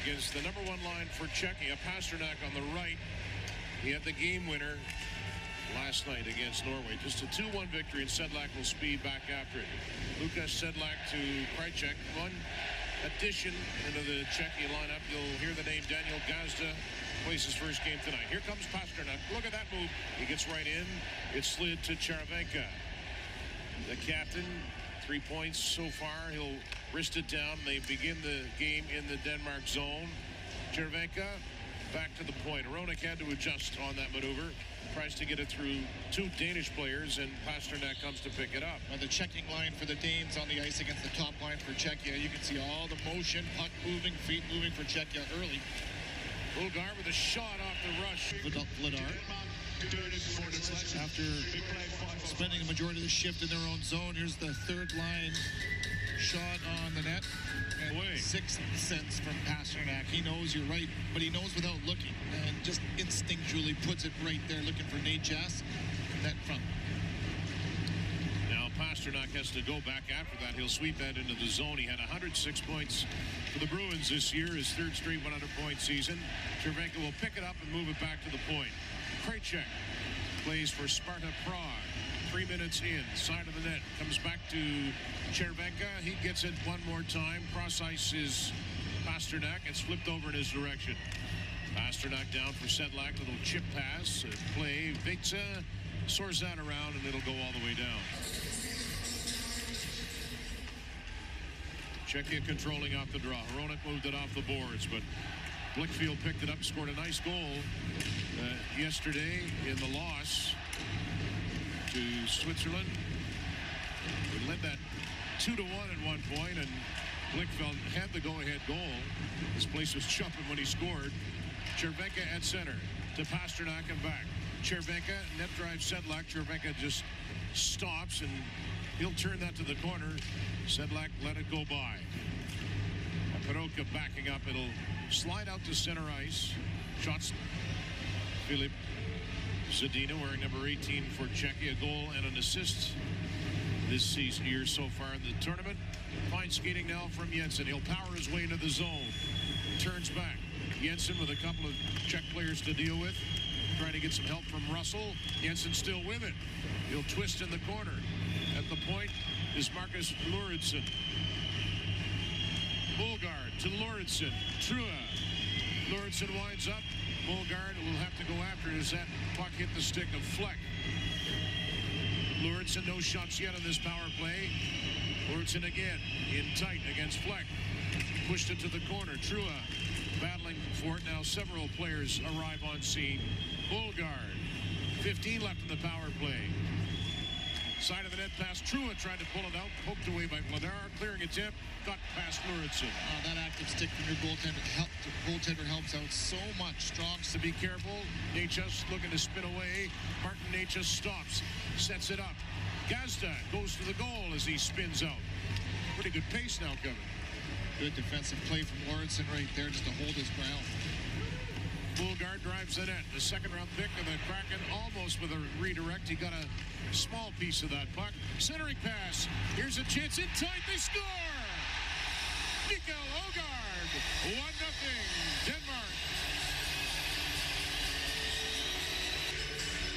against the number one line for Czechia. Pasternak on the right. He had the game winner last night against Norway. Just a 2-1 victory, and Sedlak will speed back after it. Lukas Sedlak to Krajcek. One addition into the Czechia lineup. You'll hear the name Daniel Gazda. Plays his first game tonight. Here comes Pasternak. Look at that move. He gets right in. It slid to Červenka. The captain, 3 points so far. He'll wrist it down. They begin the game in the Denmark zone. Červenka back to the point. Hronek had to adjust on that maneuver. Tries to get it through two Danish players, and Pasternak comes to pick it up. On the checking line for the Danes on the ice against the top line for Czechia. You can see all the motion, puck moving, feet moving for Czechia early. Mølgaard with a shot off the rush. Vladar. After spending the majority of the shift in their own zone, here's the third line shot on the net. And 6th sense from Pasternak. He knows you're right, but he knows without looking, and just instinctually puts it right there, looking for Nate Jass from that front. Now Pasternak has to go back after that. He'll sweep that into the zone. He had 106 points for the Bruins this year, his third straight 100-point season. Červenka will pick it up and move it back to the point. Krajcek plays for Sparta Prague. 3 minutes in, side of the net, comes back to Červenka. He gets it one more time. Cross ice is Pasternak. It's flipped over in his direction. Pasternak down for Sedlak. Little chip pass. Play. Vitsa soars that around, and it'll go all the way down. Czechia controlling off the draw. Hronek moved it off the boards, but Blickfield picked it up, scored a nice goal yesterday in the loss to Switzerland. We led that 2-1 at one point, and Blickfield had the go-ahead goal. This place was jumping when he scored. Červenka at center to Pasternak and back. Červenka, net drive Sedlak. Červenka just stops, and he'll turn that to the corner. Sedlak let it go by. Peroka backing up. It'll slide out to center ice. Shots. Filip Zadina wearing number 18 for Czechia. A goal and an assist this year so far in the tournament. Fine skating now from Jensen. He'll power his way into the zone. Turns back. Jensen with a couple of Czech players to deal with. Trying to get some help from Russell. Jensen still with it. He'll twist in the corner. At the point is Marcus Lauritsen. Mølgaard to Lauritsen. Trua. Lauritsen winds up. Mølgaard will have to go after it as that puck hit the stick of Fleck. Lauritsen, no shots yet on this power play. Lauritsen again in tight against Fleck. Pushed it to the corner. Trua battling for it. Now several players arrive on scene. Mølgaard, 15 left in the power play. Side of the net pass. Trua tried to pull it out. Poked away by Vladar. Clearing attempt. Got past Lauritsen. That active stick from your goaltender helps out so much. Strong to be careful. Necas looking to spin away. Martin Necas stops. Sets it up. Gazda goes to the goal as he spins out. Pretty good pace now, Kevin. Good defensive play from Lauritsen right there just to hold his ground. Mølgaard drives the net. The second-round pick of the Kraken almost with a redirect. He got a small piece of that puck. Centering pass. Here's a chance in tight. They score! Mikael Ågaard. 1-0. Denmark.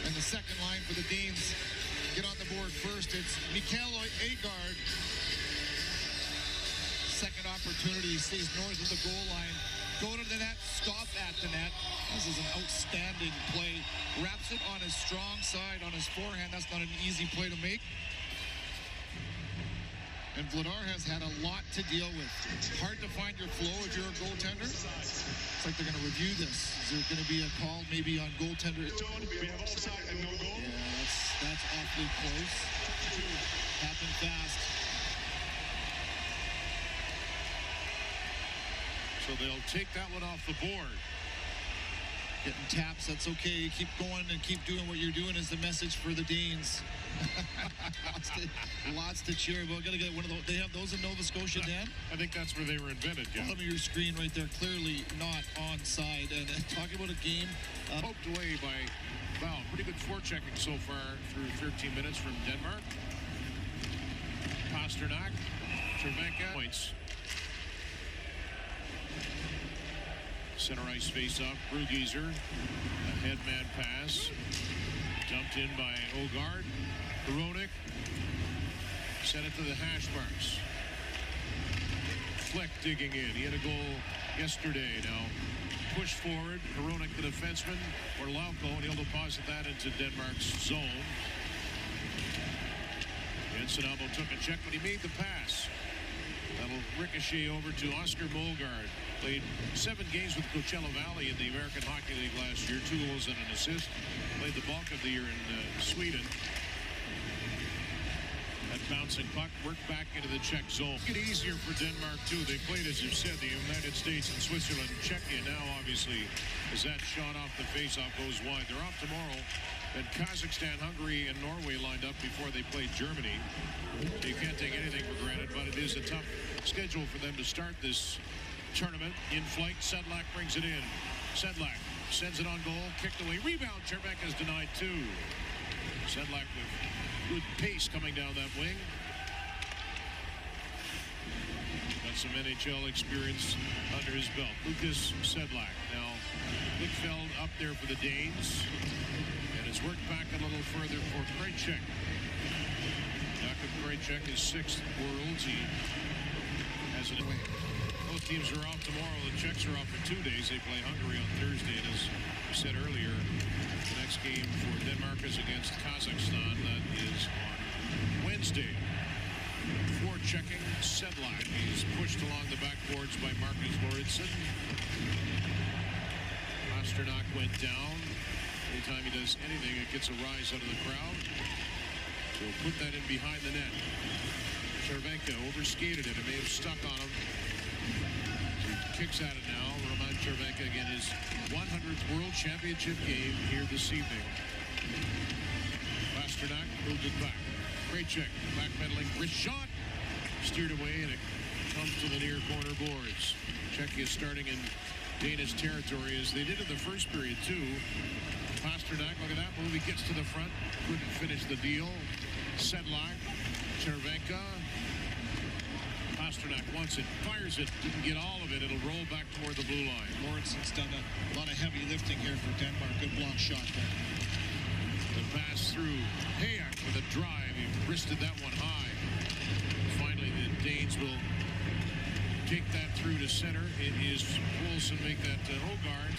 And the second line for the Danes get on the board first. It's Mikael Ågaard. Second opportunity. He stays north of the goal line. Go to the net, stop at the net. This is an outstanding play. Wraps it on his strong side, on his forehand. That's not an easy play to make. And Vladar has had a lot to deal with. Hard to find your flow if you're a goaltender. It's like they're going to review this. Is there going to be a call maybe on goaltender? We have offside and no goal. Yeah, that's awfully close. Happened fast. So they'll take that one off the board. Getting taps, that's okay. Keep going and keep doing what you're doing is the message for the Danes. lots to cheer about. Gotta get one of those. They have those in Nova Scotia, Dan? I think that's where they were invented, yeah. Bottom of your screen right there, clearly not onside. And talking about a game poked away by Val. Pretty good forechecking so far through 13 minutes from Denmark. Pasternak, Červenka points. Center ice face-off. Bruggeser, a headman pass. Dumped in by Ogard. Hronek sent it to the hash marks. Fleck digging in. He had a goal yesterday. Now push forward. Hronek, the defenseman, or Lauko, and he'll deposit that into Denmark's zone. Ensenabo took a check, but he made the pass. That'll ricochet over to Oscar Mølgaard. Played 7 games with Coachella Valley in the American Hockey League last year. 2 goals and an assist. Played the bulk of the year in Sweden. That bouncing puck worked back into the Czech zone. Get easier for Denmark, too. They played, as you said, the United States and Switzerland. Czechia now, obviously, as that shot off the faceoff goes wide. They're off tomorrow. And Kazakhstan, Hungary, and Norway lined up before they played Germany. You can't take anything for granted, but it is a tough schedule for them to start this tournament. In flight, Sedlak brings it in. Sedlak sends it on goal, kicked away. Rebound, Cervenka is denied too. Sedlak with good pace coming down that wing. Got some NHL experience under his belt. Lucas Sedlak. Now, Blichfeld up there for the Danes. And it's worked back a little further for Krejcik. Jakub Krejcik is 6th Worlds. He has it. Both teams are off tomorrow. The Czechs are off for 2 days. They play Hungary on Thursday. And as we said earlier, the next game for Denmark is against Kazakhstan. That is on Wednesday. Before checking, Sedlak. He's pushed along the backboards by Marcus Lauritsen. Pasternak went down. Anytime he does anything, it gets a rise out of the crowd. So put that in behind the net. Cervenka overskated it. It may have stuck on him. Kicks at it now. Roman Cervenka again, his 100th World Championship game here this evening. Pasternak moved it back. Krejcik backpedaling. Wrist shot. Steered away, and it comes to the near corner boards. Czechia starting in Danish territory as they did in the first period too. Pasternak, look at that move. He gets to the front. Couldn't finish the deal. Sedlak. Cervenka. Pasternak wants it, fires it, didn't get all of it. It'll roll back toward the blue line. Lauritsen's done a lot of heavy lifting here for Denmark. Good block shot there. The pass through. Hayek with a drive. He wristed that one high. Finally, the Danes will take that through to center. It is Wilson make that to Ogard.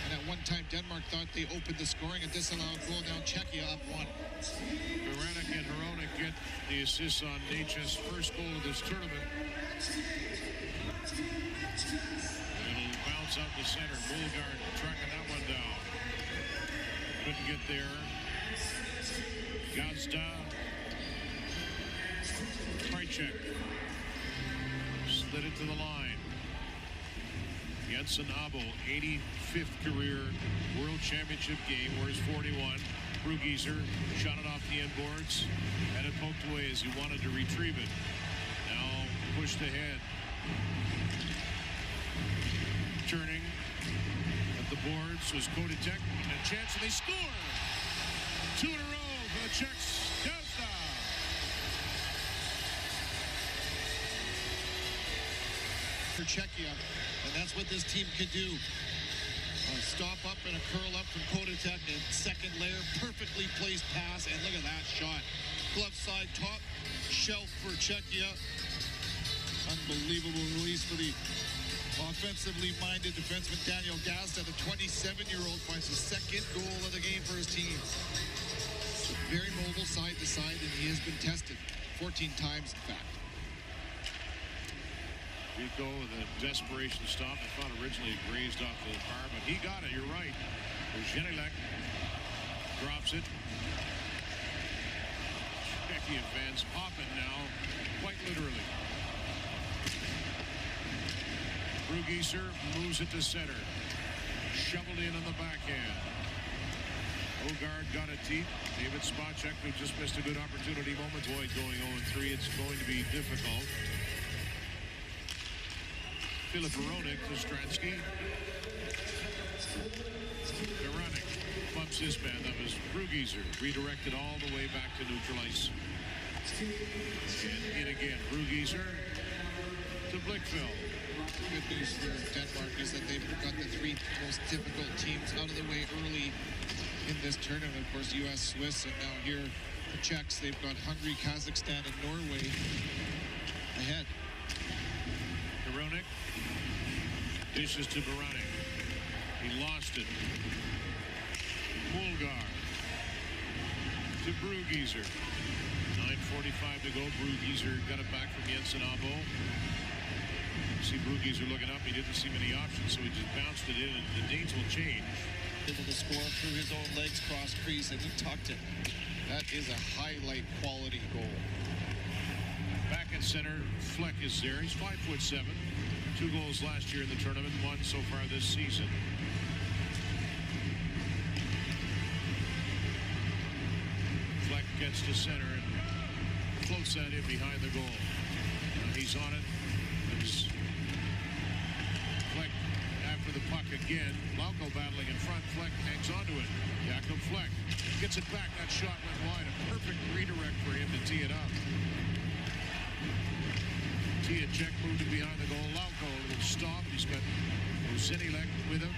And at one time, Denmark thought they opened the scoring and disallowed goal. Now Czechia up 1. Hronek and Hronek get the assists on Necas' first goal of this tournament. It'll bounce out to center. Mølgaard tracking that one down. Couldn't get there. Gazda. Krejcik. Slid it to the line. Ensenabo, 85th career World Championship game, whereas 41. Bruggeser shot it off the end boards, had it poked away as he wanted to retrieve it. Now pushed ahead. Turning at the boards was Kotitek, and a chance, and they score! 2 in a row for the Czechs. Gazda! For Czechia, and that's what this team can do. Stop up and a curl up from Kotitek, and second layer, perfectly placed pass, and look at that shot. Glove side, top shelf for Czechia. Unbelievable release for the offensively minded defenseman Daniel Gazda. The 27-year-old finds his second goal of the game for his team. Very mobile side to side, and he has been tested 14 times, in fact. Rico with a desperation stop. I thought originally it grazed off the bar, but he got it. You're right. Genelec drops it. Czechia fans popping now, quite literally. Bruggeser moves it to center. Shoveled in on the backhand. Ogard got it deep. David Spacek, who just missed a good opportunity moment. Boy, going 0-3, it's going to be difficult. Philip Hronek to Stransky. Hronek bumps his man. That was Bruggeser. Redirected all the way back to neutral ice. And in again. Bruggeser to Blichfeld. Good news for Denmark is that they've got the three most difficult teams out of the way early in this tournament. Of course, U.S., Swiss, and now here the Czechs. They've got Hungary, Kazakhstan, and Norway ahead. Hronek dishes to Baranek. He lost it. Mølgaard to Bruggeser. 9:45 to go. Bruggeser got it back from Jensen Abo. See Bruggeser looking up. He didn't see many options, so he just bounced it in, and the Danes will change. Able to score through his own legs, cross crease, and he tucked it. That is a highlight quality goal. Back at center, Fleck is there. He's 5'7". 2 goals last year in the tournament, 1 so far this season. Fleck gets to center and floats that in behind the goal. He's on it. There's Fleck after the puck again. Lauko battling in front. Fleck hangs onto it. Jakob Fleck gets it back. That shot went wide. A perfect redirect for him to tee it up. Czech moved it behind the goal. Lauko, a little stop. He's got Zinilek with him.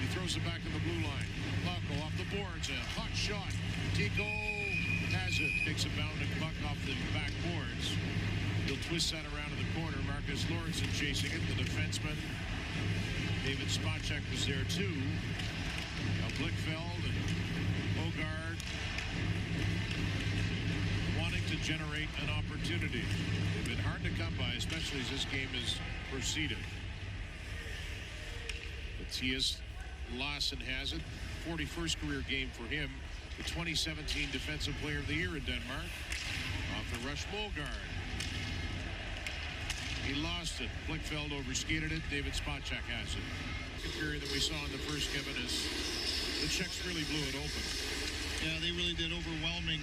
He throws it back to the blue line. Lauko off the boards. A hot shot. Tico has it. Takes a bounding puck off the back boards. He'll twist that around to the corner. Marcus Lorentzen chasing it. The defenseman, David Spacek, was there too. Now Blichfeld and Bogard wanting to generate an opportunity. They've been hard to come by, especially as this game has proceeded. Matthias Larsen has it. 41st career game for him. The 2017 Defensive Player of the Year in Denmark. Off the rush, Mølgaard. He lost it. Blichfeld overskated it. David Spacek has it. The period that we saw in the first, Kevin, is the Czechs really blew it open. Yeah, they really did, overwhelming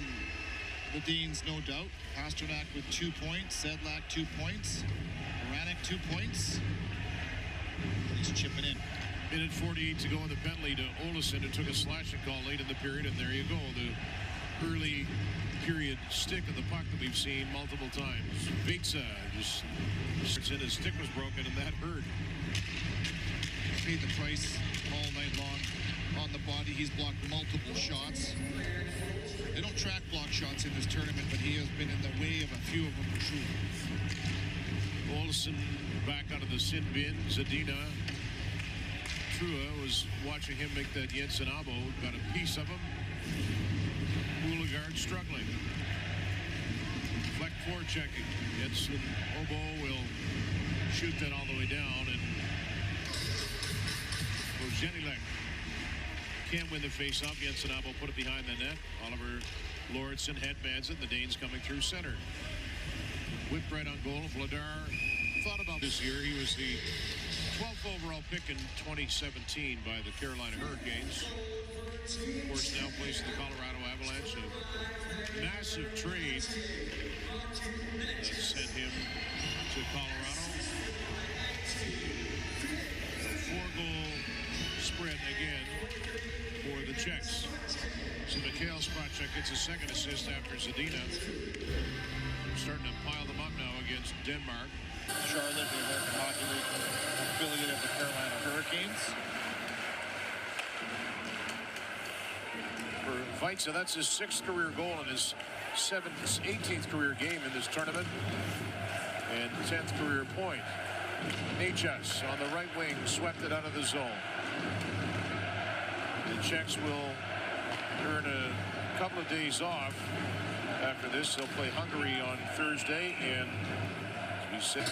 the Danes, no doubt. Pasternak with 2 points. Sedlak 2 points. Baranek 2 points. He's chipping in. Minute 48 to go in the penalty to Olesen, who took a slashing call late in the period, and there you go. The early period stick of the puck that we've seen multiple times. Vitsa just in, his stick was broken, and that hurt. Paid the price all night long on the body. He's blocked multiple shots. They don't track block shots in this tournament, but he has been in the way of a few of them for sure. Olsen back out of the sin bin. Zadina Trua was watching him make that Jensen Abo. Got a piece of him. Mølgaard struggling. Fleck forechecking. Jensen Obo will shoot that all the way down, and Zinilek can't win the face-off. Jensen Abo put it behind the net. Oliver Lorentzen headbands it. The Danes coming through center. Whipped right on goal. Vladar thought about this year. He was the 12th overall pick in 2017 by the Carolina Hurricanes. Of course, now plays in the Colorado Avalanche. A massive trade that sent him to Colorado. A 4-goal spread again for the Czechs. So Mikhail Spacek gets a second assist after Zadina. Starting to pile them up now against Denmark. Charlotte, the American Hockey League affiliate of the Carolina Hurricanes. For Vitsa, that's his 6th career goal in his 18th career game in this tournament. And 10th career point. Nečas on the right wing swept it out of the zone. The Czechs will earn a couple of days off after this. They'll play Hungary on Thursday, and as we sit.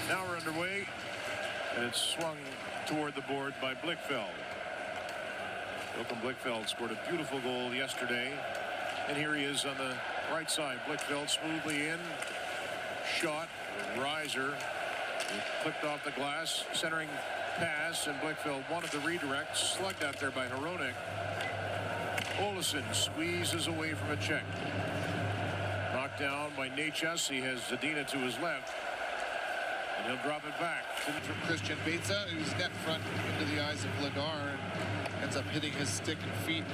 Now we're underway, and it's swung toward the board by Blichfeld. Joachim Blichfeld scored a beautiful goal yesterday, and here he is on the right side. Blichfeld smoothly in, shot, riser, clicked off the glass, centering pass, and Blichfeld wanted the redirect, slugged out there by Hronek. Olesen squeezes away from a check. Knocked down by Nečas. He has Zadina to his left, and he'll drop it back. From Christian Vitsa, who's net front into the eyes of Vladar, and ends up hitting his stick and feet.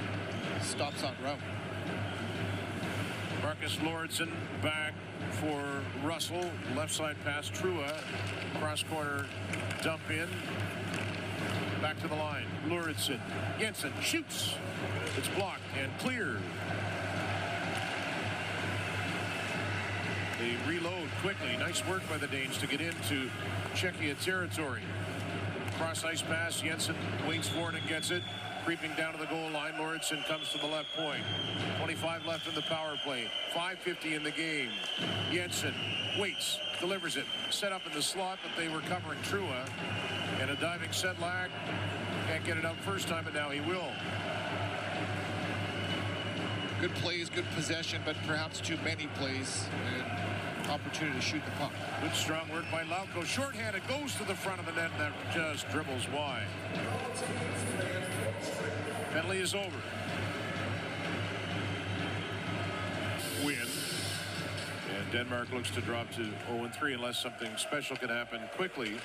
Stops on route. Marcus Lorentzen back for Russell. Left side pass, Trua. Cross corner, dump in. Back to the line. Luritsen. Jensen shoots. It's blocked and cleared. They reload quickly. Nice work by the Danes to get into Czechia territory. Cross ice pass. Jensen wings forward and gets it. Creeping down to the goal line. Luritsen comes to the left point. 25 left in the power play. 5:50 in the game. Jensen waits, delivers it. Set up in the slot, but they were covering Trua. And a diving set lag. Can't get it out first time, but now he will. Good plays, good possession, but perhaps too many plays. And opportunity to shoot the puck. Good strong work by Lauko. Shorthanded, goes to the front of the net, and that just dribbles wide. Penalty is over. Win. And Denmark looks to drop to 0-3 unless something special can happen quickly.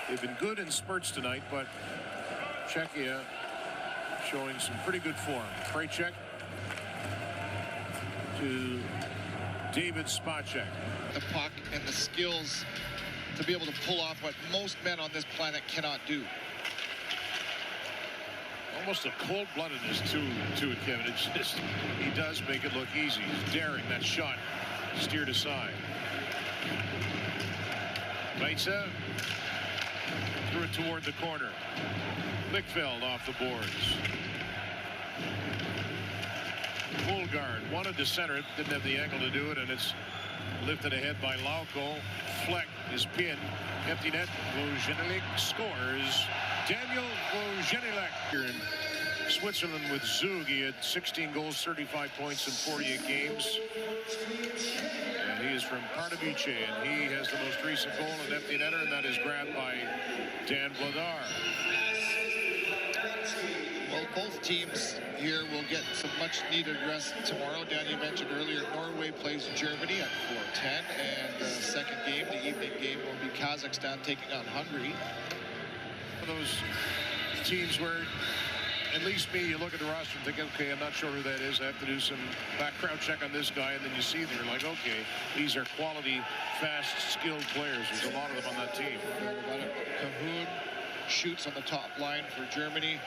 They've been good in spurts tonight, but Czechia showing some pretty good form. Krejcek to David Spacek. The puck and the skills to be able to pull off what most men on this planet cannot do. Almost a cold-bloodedness to it, Kevin. It's just, he does make it look easy. He's daring. That shot steered aside. Weitze threw it toward the corner. Lickfeld off the boards. Mølgaard wanted to center it, didn't have the angle to do it, and it's lifted ahead by Lauko. Fleck is pinned. Empty net. Wojciech scores. Daniel Wojciech here in Switzerland with Zug. He had 16 goals, 35 points in 48 games. And he is from Pardubice, and he has the most recent goal, an empty netter, and that is grabbed by Dan Vladar. Well, both teams here will get some much-needed rest tomorrow. Dan, you mentioned earlier, Norway plays Germany at 4:10, and the second game, the evening game, will be Kazakhstan taking on Hungary. Those teams where, at least me, you look at the roster and think, okay, I'm not sure who that is. I have to do some background check on this guy, and then you see them, you're like, okay, these are quality, fast, skilled players. There's a lot of them on that team. Cahoon shoots on the top line for Germany.